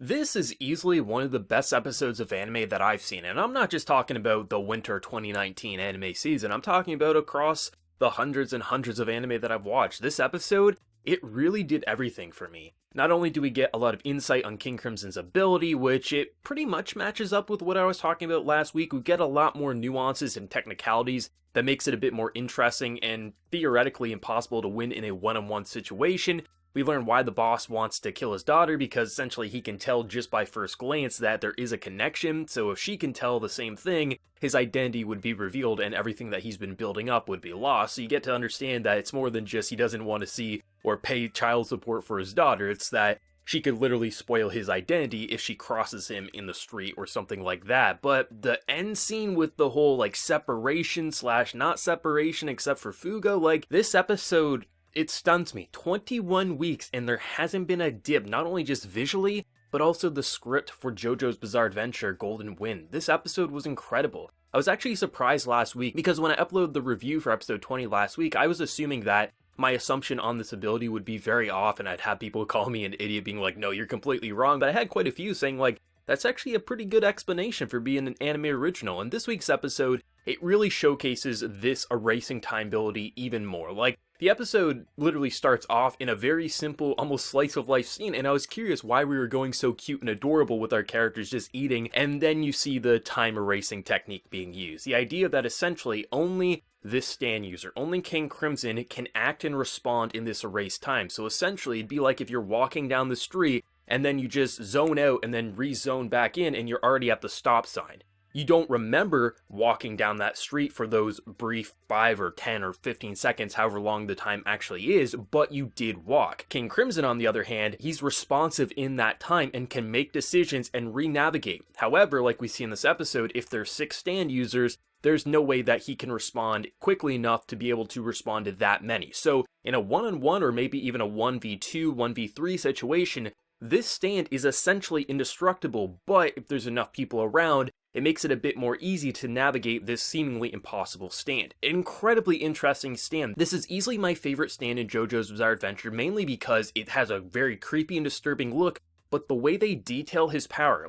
This is easily one of the best episodes of anime that I've seen, and I'm not just talking about the winter 2019 anime season, I'm talking about across the hundreds and hundreds of anime that I've watched. This episode, it really did everything for me. Not only do we get a lot of insight on King Crimson's ability, which it pretty much matches up with what I was talking about last week, we get a lot more nuances and technicalities that makes it a bit more interesting and theoretically impossible to win in a one-on-one situation. We learn why the boss wants to kill his daughter, because essentially he can tell just by first glance that there is a connection, so if she can tell the same thing, his identity would be revealed and everything that he's been building up would be lost. So you get to understand that it's more than just he doesn't want to see or pay child support for his daughter, it's that she could literally spoil his identity if she crosses him in the street or something like that. But the end scene with the whole separation slash not separation except for Fugo, this episode, it stuns me. 21 weeks and there hasn't been a dip, not only just visually, but also the script for JoJo's Bizarre Adventure Golden Wind. This episode was incredible. I was actually surprised last week because when I uploaded the review for episode 20 last week, I was assuming that my assumption on this ability would be very off and I'd have people call me an idiot being like, no, you're completely wrong. But I had quite a few saying that's actually a pretty good explanation for being an anime original. And this week's episode, it really showcases this erasing time ability even more. The episode literally starts off in a very simple, almost slice of life scene, and I was curious why we were going so cute and adorable with our characters just eating, and then you see the time erasing technique being used. The idea that essentially only this stand user, only King Crimson, can act and respond in this erased time. So essentially it'd be like if you're walking down the street and then you just zone out and then re-zone back in and you're already at the stop sign. You don't remember walking down that street for those brief 5 or 10 or 15 seconds, however long the time actually is, but you did walk. King Crimson, on the other hand, he's responsive in that time and can make decisions and re-navigate. However, like we see in this episode, if there's 6 stand users, there's no way that he can respond quickly enough to be able to respond to that many. So in a one-on-one or maybe even a 1v2, 1v3 situation, this stand is essentially indestructible, but if there's enough people around, it makes it a bit more easy to navigate this seemingly impossible stand. An incredibly interesting stand. This is easily my favorite stand in JoJo's Bizarre Adventure, mainly because it has a very creepy and disturbing look, but the way they detail his power,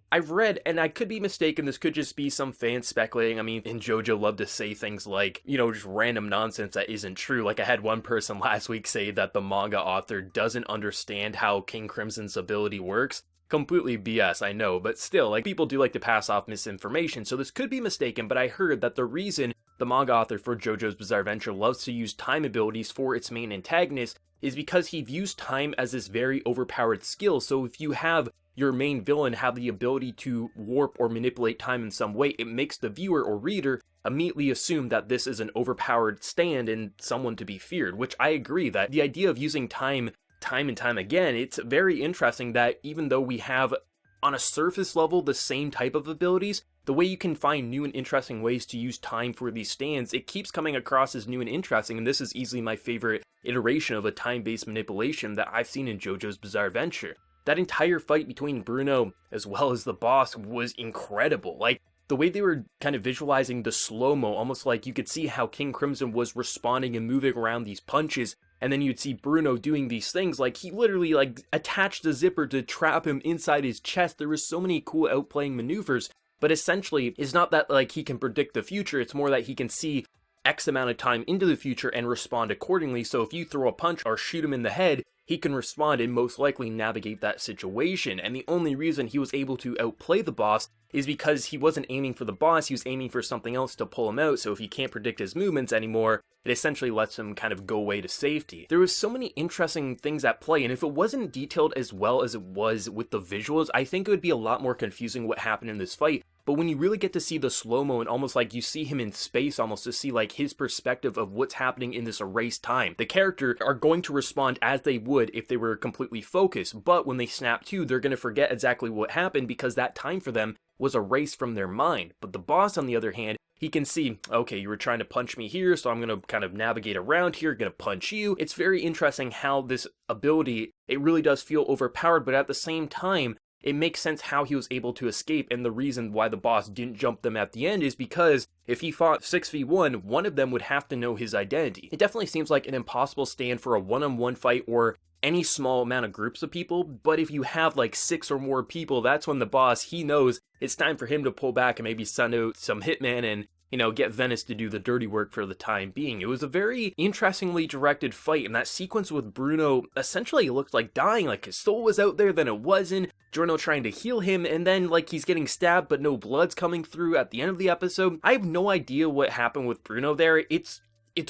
I've read, and I could be mistaken, this could just be some fan speculating. I mean, in JoJo love to say things just random nonsense that isn't true. I had one person last week say that the manga author doesn't understand how King Crimson's ability works. Completely BS, I know, but still, people do like to pass off misinformation, so this could be mistaken, but I heard that the reason the manga author for JoJo's Bizarre Adventure loves to use time abilities for its main antagonist is because he views time as this very overpowered skill. So if you have your main villain have the ability to warp or manipulate time in some way, it makes the viewer or reader immediately assume that this is an overpowered stand and someone to be feared, which I agree that the idea of using time and time again, it's very interesting that even though we have on a surface level the same type of abilities, the way you can find new and interesting ways to use time for these stands, it keeps coming across as new and interesting, and this is easily my favorite iteration of a time-based manipulation that I've seen in JoJo's Bizarre Adventure. That entire fight between Bruno as well as the boss was incredible. The way they were kind of visualizing the slow-mo, almost like you could see how King Crimson was responding and moving around these punches, and then you'd see Bruno doing these things, he literally attached the zipper to trap him inside his chest. There was so many cool outplaying maneuvers, but essentially it's not that he can predict the future, it's more that he can see X amount of time into the future and respond accordingly. So if you throw a punch or shoot him in the head, he can respond and most likely navigate that situation. And the only reason he was able to outplay the boss is because he wasn't aiming for the boss, he was aiming for something else to pull him out. So if he can't predict his movements anymore, it essentially lets him kind of go away to safety. There was so many interesting things at play, and if it wasn't detailed as well as it was with the visuals, I think it would be a lot more confusing what happened in this fight. But when you really get to see the slow-mo and almost you see him in space almost to see his perspective of what's happening in this erased time, the character are going to respond as they would if they were completely focused, but when they snap to, they're going to forget exactly what happened because that time for them was erased from their mind. But the boss, on the other hand, he can see, okay, you were trying to punch me here, so I'm going to kind of navigate around here, going to punch you. It's very interesting how this ability, it really does feel overpowered, but at the same time, it makes sense how he was able to escape, and the reason why the boss didn't jump them at the end is because if he fought 6v1, one of them would have to know his identity. It definitely seems like an impossible stand for a one-on-one fight or any small amount of groups of people, but if you have like 6 or more people, that's when the boss, he knows it's time for him to pull back and maybe send out some hitmen and, you know, get Venice to do the dirty work for the time being. It was a very interestingly directed fight, and that sequence with Bruno essentially looked like dying, like his soul was out there, then it wasn't. Giorno trying to heal him, and then like he's getting stabbed but no blood's coming through at the end of the episode. I have no idea what happened with Bruno there. It's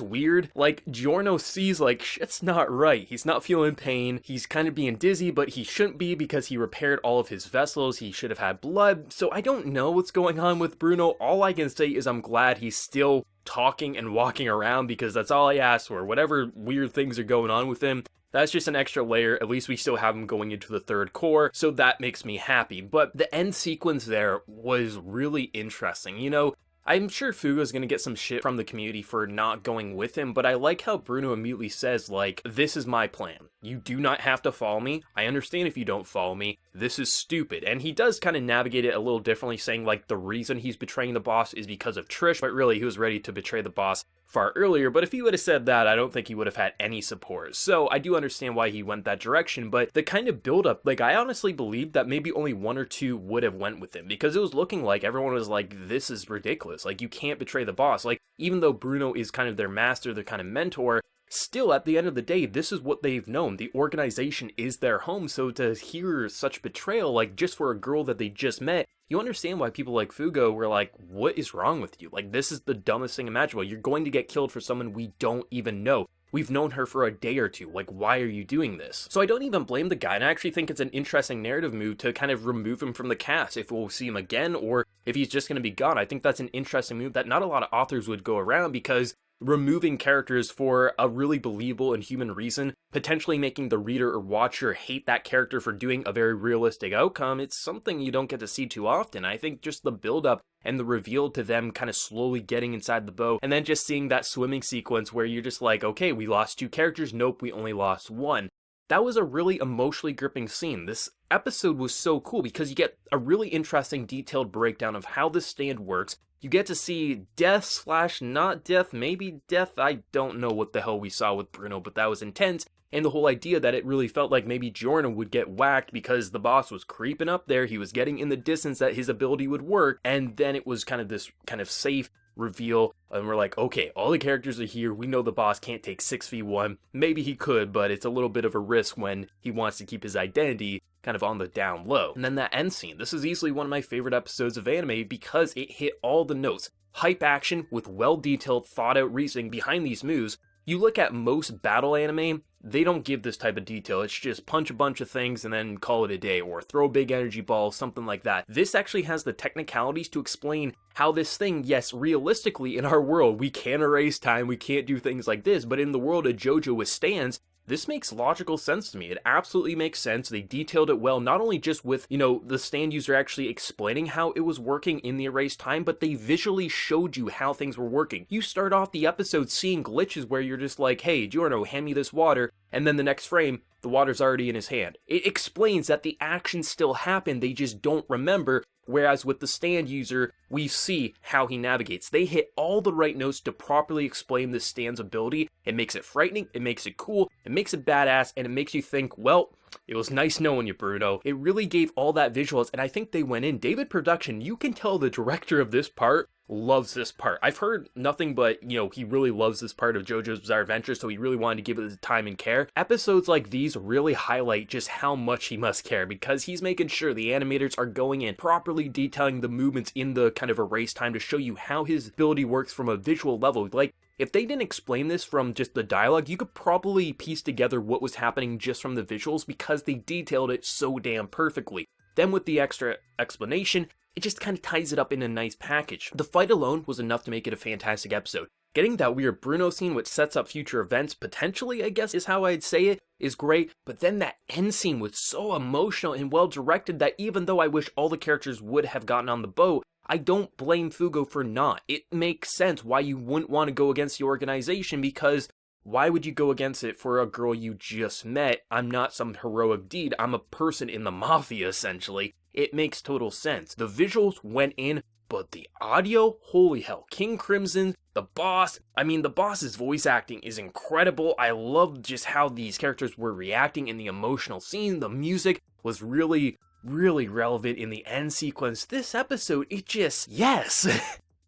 weird. Like, Giorno sees like shit's not right. He's not feeling pain. He's kind of being dizzy, but he shouldn't be because he repaired all of his vessels. He should have had blood. So I don't know what's going on with Bruno. All I can say is I'm glad he's still talking and walking around, because that's all I asked for. Whatever weird things are going on with him, that's just an extra layer. At least we still have him going into the third core, so that makes me happy. But the end sequence there was really interesting. You know, I'm sure Fugo's gonna get some shit from the community for not going with him, but I like how Bruno immediately says, like, this is my plan. You do not have to follow me. I understand if you don't follow me. This is stupid. And he does kind of navigate it a little differently, saying, like, the reason he's betraying the boss is because of Trish, but really he was ready to betray the boss far earlier. But if he would have said that, I don't think he would have had any support. So I do understand why he went that direction, but the kind of build-up, like, I honestly believe that maybe only 1 or 2 would have went with him, because it was looking like everyone was like, this is ridiculous. Like, you can't betray the boss. Like, even though Bruno is kind of their master, their kind of mentor, still, at the end of the day, this is what they've known. The organization is their home, so to hear such betrayal, like, just for a girl that they just met, you understand why people like Fugo were like, what is wrong with you? Like, this is the dumbest thing imaginable. You're going to get killed for someone we don't even know. We've known her for a day or two. Like, why are you doing this? So I don't even blame the guy, and I actually think it's an interesting narrative move to kind of remove him from the cast if we'll see him again, or if he's just going to be gone. I think that's an interesting move that not a lot of authors would go around, because removing characters for a really believable and human reason, potentially making the reader or watcher hate that character for doing a very realistic outcome, it's something you don't get to see too often. I think just the build-up and the reveal to them kind of slowly getting inside the boat, and then just seeing that swimming sequence where you're just like, okay, we lost 2 characters, nope, we only lost 1. That was a really emotionally gripping scene. This episode was so cool because you get a really interesting detailed breakdown of how this stand works. You get to see death / not death, maybe death, I don't know what the hell we saw with Bruno, but that was intense. And the whole idea that it really felt like maybe Giorno would get whacked because the boss was creeping up there, he was getting in the distance that his ability would work, and then it was kind of this kind of safe reveal, and we're like, okay, all the characters are here, we know the boss can't take 6v1, maybe he could, but it's a little bit of a risk when he wants to keep his identity kind of on the down low. And then that end scene, this is easily one of my favorite episodes of anime because it hit all the notes. Hype action with well-detailed, thought-out reasoning behind these moves. You look at most battle anime, they don't give this type of detail. It's just punch a bunch of things and then call it a day, or throw a big energy ball, something like that. This actually has the technicalities to explain how this thing, yes, realistically in our world, we can't erase time, we can't do things like this, but in the world of JoJo with stands, this makes logical sense to me. It absolutely makes sense. They detailed it well, not only just with, you know, the stand user actually explaining how it was working in the erased time, but they visually showed you how things were working. You start off the episode seeing glitches where you're just like, hey, Giorno, hand me this water, and then the next frame, the water's already in his hand. It explains that the actions still happen, they just don't remember. Whereas with the stand user, we see how he navigates. They hit all the right notes to properly explain this stand's ability. It makes it frightening, it makes it cool, it makes it badass, and it makes you think, well, it was nice knowing you, Bruno. It really gave all that visuals, and I think they went in. David Production, you can tell the director of this part loves this part. I've heard nothing but, you know, he really loves this part of JoJo's Bizarre Adventure, so he really wanted to give it the time and care. Episodes like these really highlight just how much he must care, because he's making sure the animators are going in, properly detailing the movements in the kind of erase time to show you how his ability works from a visual level. Like, if they didn't explain this from just the dialogue, you could probably piece together what was happening just from the visuals because they detailed it so damn perfectly. Then with the extra explanation, it just kind of ties it up in a nice package. The fight alone was enough to make it a fantastic episode. Getting that weird Bruno scene which sets up future events, potentially I guess is how I'd say it, is great, but then that end scene was so emotional and well directed that even though I wish all the characters would have gotten on the boat, I don't blame Fugo for not. It makes sense why you wouldn't want to go against the organization, because why would you go against it for a girl you just met? I'm not some heroic deed, I'm a person in the mafia essentially. It makes total sense. The visuals went in but the audio, holy hell, King Crimson, the boss, the boss's voice acting is incredible. I love just how these characters were reacting in the emotional scene. The music was really relevant in the end sequence. This episode, it just, yes.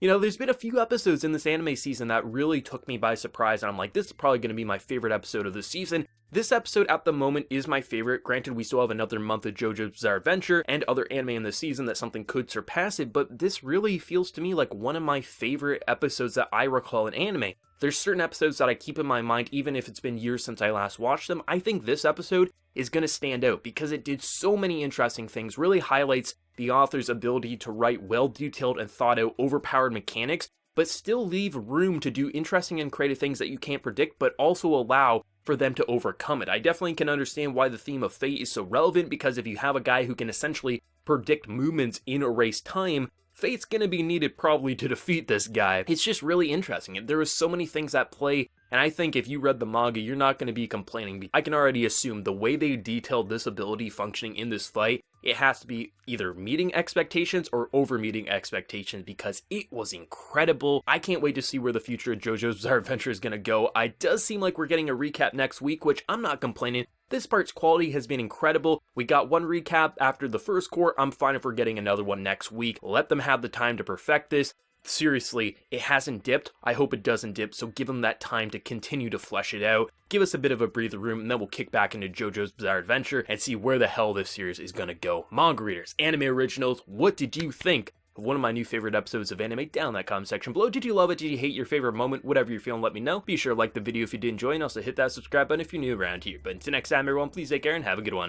There's been a few episodes in this anime season that really took me by surprise, and I'm like, this is probably going to be my favorite episode of the season. This episode at the moment is my favorite. Granted, we still have another month of JoJo's Bizarre Adventure and other anime in the season that something could surpass it, but this really feels to me like one of my favorite episodes that I recall in anime. There's certain episodes that I keep in my mind even if it's been years since I last watched them. I think this episode is going to stand out because it did so many interesting things, really highlights the author's ability to write well-detailed and thought-out, overpowered mechanics, but still leave room to do interesting and creative things that you can't predict, but also allow for them to overcome it. I definitely can understand why the theme of fate is so relevant, because if you have a guy who can essentially predict movements in erased time, fate's gonna be needed probably to defeat this guy. It's just really interesting. There are so many things at play, and I think if you read the manga, you're not gonna be complaining. I can already assume the way they detailed this ability functioning in this fight, it has to be either meeting expectations or over-meeting expectations, because it was incredible. I can't wait to see where the future of JoJo's Bizarre Adventure is gonna go. It does seem like we're getting a recap next week, which I'm not complaining. This part's quality has been incredible. We got one recap after the first court. I'm fine if we're getting another one next week. Let them have the time to perfect this. Seriously, it hasn't dipped. I hope it doesn't dip, so give them that time to continue to flesh it out. Give us a bit of a breather room, and then we'll kick back into JoJo's Bizarre Adventure and see where the hell this series is gonna go. Manga readers, anime originals, what did you think of one of my new favorite episodes of anime? Down in that comment section below. Did you love it? Did you hate your favorite moment? Whatever you're feeling, let me know. Be sure to like the video if you did enjoy, and also hit that subscribe button if you're new around here. But until next time, everyone, please take care and have a good one.